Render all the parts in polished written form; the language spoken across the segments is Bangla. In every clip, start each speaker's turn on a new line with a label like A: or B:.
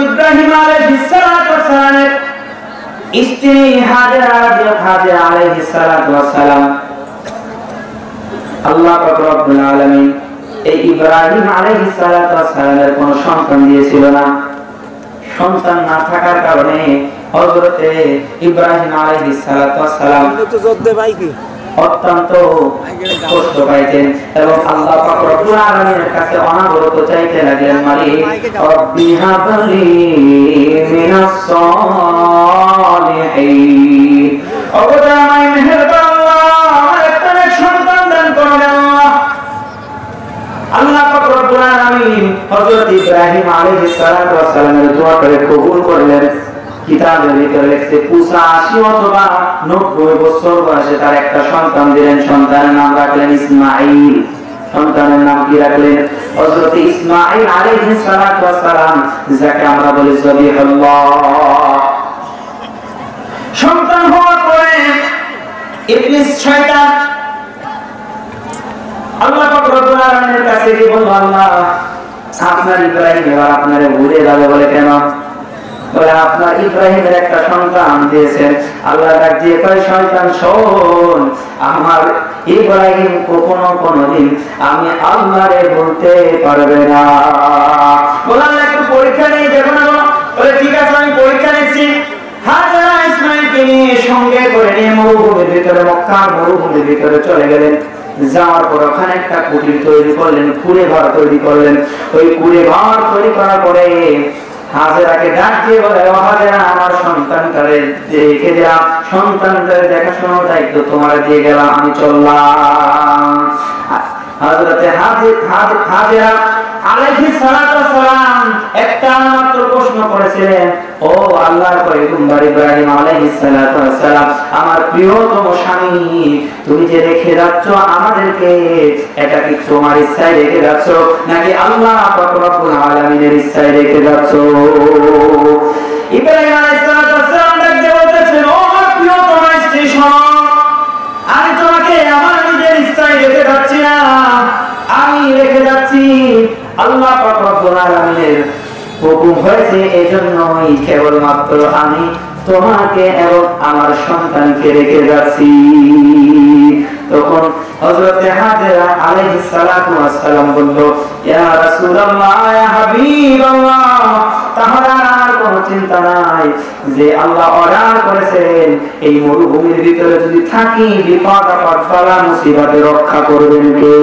A: ইব্রাহিম আলাইহিস সালাতু ওয়াস সালামের স্ত্রী হাজেরা আলাইহিস সালাতু ওয়াস সালাম আল্লাহ পাক রব্বুল আলামিন এই ইব্রাহিম আলাইহিস সালাতু ওয়াস সালামের কোনো সন্তান দিয়েছিল না। সন্তান না থাকার কারণে হযরত ইব্রাহিম আলাইহিস সালাতু ওয়াস সালাম অত্যন্ত কষ্ট পাইতেন এবং আল্লাহ পাক রব্বুল আলামিনের কাছে অনবরত চাইতে লাগলেন, মালিক রব্বি হাবলি মিনাস সালিহিন, অবদানায় মেহেরবান আল্লাহ আমার একটা সন্তান দান করুন আল্লাহ। আল্লাহ পাক রব্বুল আলামিন হযরত ইব্রাহিম আলাইহিস সালাতু ওয়াস সালামের দোয়া করে কবুল করলেন। কিতাবের ভিতরে লেখছে 85 অথবা 90 বছর বয়সে তার একটা সন্তান দিলেন। সন্তানের নাম রাখলেন ইসমাঈল। সন্তানের নাম কি রাখলেন? হযরত ইসমাঈল আলাইহিস সালাতু ওয়াস সালাম, যাকে আমরা বলি জবিহুল্লাহ। সন্তান হওয়ার পরে ইবলিস শয়তান আল্লাহ পাক রব্বুল আলামিনের কাছে গিয়ে বলল, আল্লাহ আপনার ইব্রাহিম এবার আপনারে ভুলে যাবে বলে কেন? বলে আপনার ইব্রাহিমের একটা সন্তান দিয়েছেন। আল্লাহ ডাক দিয়ে কয়, শয়তান শোন, আমার ইব্রাহিম কখনো কোনোদিন আমি আল্লাহরে বলতে পারবে না। বললাম একটু পরীক্ষা নিয়ে দেখো না। বলে ঠিক আছে আমি পরীক্ষা নিচ্ছি। হাজেরা ইসমাঈলকে নিয়ে সঙ্গে করে নিয়ে মরুভূমির ভিতরে, মক্কার মরুভূমির ভিতরে চলে গেলেন। যাওয়ার পর ওখানে একটা কুটির তৈরি করলেন, কুড়ে ঘর তৈরি করলেন। ওই কুড়ে ঘর তৈরি করার পরে হাজেরাকে ডাক দিয়ে বলে, ও হাজেরা আমার সন্তানটারে রেখে দিলাম, সন্তানটারে দেখাশোনার দায়িত্ব তোমার দিয়ে গেলাম, আমি চললাম। হযরত হাজেরা আলাইহিস সালাতু ওয়াস সালাম একটা মাত্র প্রশ্ন করেছিলেন, ও আল্লাহর পয়গম্বর ইব্রাহিম আলাইহিস সালাতু ওয়াস সালাম, আমার প্রিয়তম স্বামী, তুমি যে রেখে যাচ্ছ আমাদেরকে, এটা কি তোমার ইচ্ছায় রেখে যাচ্ছ নাকি আল্লাহ পাক রব্বুল আলামিনের ইচ্ছায় রেখে যাচ্ছ? ইব্রাহিম আলাইহিস সালাতু ওয়াস সালাম ডাকতে বলতেছেন, ও আমার প্রিয়তম স্ত্রী শোনো, আমি তোমাকে আমার নিজের ইচ্ছায় রেখে যাচ্ছি না, আমি রেখে যাচ্ছি আল্লাহ পাক রব্বুল আলামিনের হুকুম হয়েছে, এজন্যই কেবলমাত্র আমি তোমাকে এবং আমার সন্তানকে রেখে যাচ্ছি। তখন হযরত হাজেরা আলাইহিস সালাতু ওয়াস সালাম বলল, ইয়া রাসূলুল্লাহ, ইয়া হাবিবাল্লাহ, তাহলে আর কোনো চিন্তা নাই যে আল্লাহ অর্ডার করেছেন এই মরুভূমির ভিতরে যদি থাকি বিপদ আপদ বালা মুসিবতে রক্ষা করবেন কে?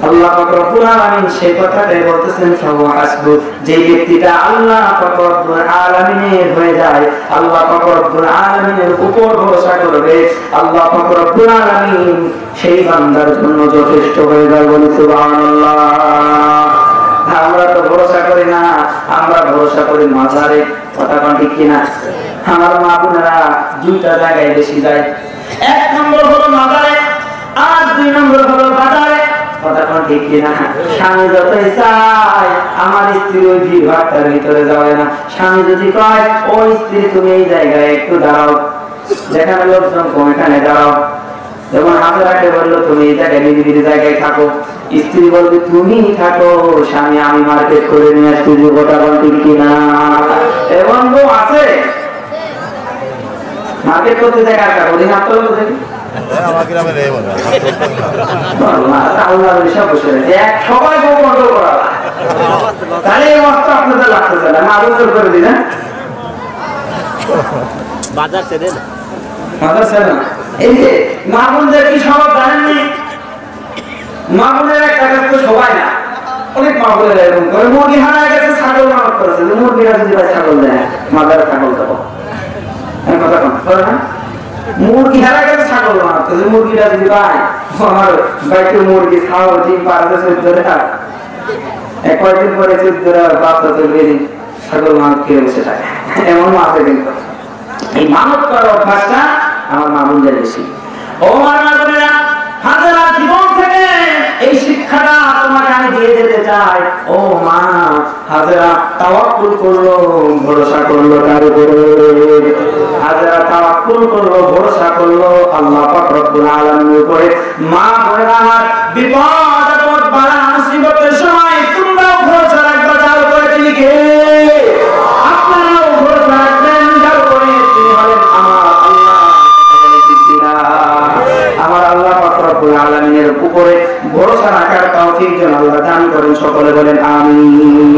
A: আল্লাহ পাক রব্বুল আলামিন সেই কথাটাই বলতেছেন, ফাওয়াসবু, যে ব্যক্তিটা আল্লাহ পাক রব্বুল আলামিনের হয়ে যায়, আল্লাহ পাক রব্বুল আলামিনের উপর ভরসা করবে, আল্লাহ পাক রব্বুল আলামিন সেই বান্দার জন্য যথেষ্ট হয়ে যায়। বলি সুবহানাল্লাহ। আমরা তো ভরসা করি না, আমরা ভরসা করি মাজারে। কথা কোন ঠিক কিনা? আমার মা বোনেরা দুইটা জায়গায় বেশি যায়, এক নম্বর হলো মাজারে আর দুই নম্বর হলো বাজারে। কথা কোন ঠিক কিনা? স্বামী যতই চায় আমার স্ত্রী ওই ভিড় ভাট্টার ভিতরে যাবে না। স্বামী যদি কয়, ও স্ত্রী তুমি এই জায়গায় একটু দাঁড়াও, যেখানে লোকজন কম এখানে দাঁড়াও। যেমন হাজেরাকে বললো তুমি এই জায়গায় নিরিবিলি জায়গায় থাকো, স্ত্রী বলবে তুমি থাকো, স্বামী আমি মার্কেট করে নিয়ে আসছি। কথা কোন ঠিক কিনা? এবং বউ আছে মার্কেট করতে যায় কার কার ওদিন আপনার দেখি সবাই বউ কন্ট্রোল করা, তাহলে এই অর্থ আপনাদের লাগতেছে না। মা বন্ধ করে দিন, বাজার ছেড়ে না, বাজার ছেড়ে না। এই যে মা বোনদের কি স্বভাব জানেননি? মা বোনের একটা কাজ তো সবাই না, অনেক মা বোনের এরকম করে। মুরগি হারা গেছে, ছাগল মানব করেছে, মুরগিরা যদি ভাই ছাগল দেয়, মাদার ছাগল দেবো, কথা কন না। মুরগি হারা গেছে, ছাগল মানব করেছে, মুরগিরা যদি ভাই আমার বাইকে মুরগি খাও, ডিম পারবে 14টা, কয়েকদিন পরে 14টা বাচ্চা তুলবে, ছাগল মানব খেয়ে বসে থাকে। এমন আছে কিন্তু এই মানব করার অভ্যাসটা আমার মা বোনদের বেশি। ও আমার বোনেরা, হাজারা জীবন থেকে এই শিক্ষাটা তোমাকে আমি দিয়ে যেতে চাই। ও মা, হাজারা তাওয়াক্কুল করলো, ভরসা করলো কার উপরে? হাজারা তাওয়াক্কুল করলো, ভরসা করলো আল্লাহ পাক রব্বুল আলামিনের উপরে। মা বোনেরা, বিপদ আপদ বালা মুসিবতের সময় তোমরাও ভরসা রাখবে যার উপরে। তিনি কে? আপনারাও ভরসা রাখবেন যার উপরে। তিনি হলেন আমার আল্লাহ। আমার আল্লাহ পাক রব্বুল আলামিনের উপরে ভরসা রাখার তৌফিক যেন আল্লাহ দান করেন। সকলে বলেন আমিন।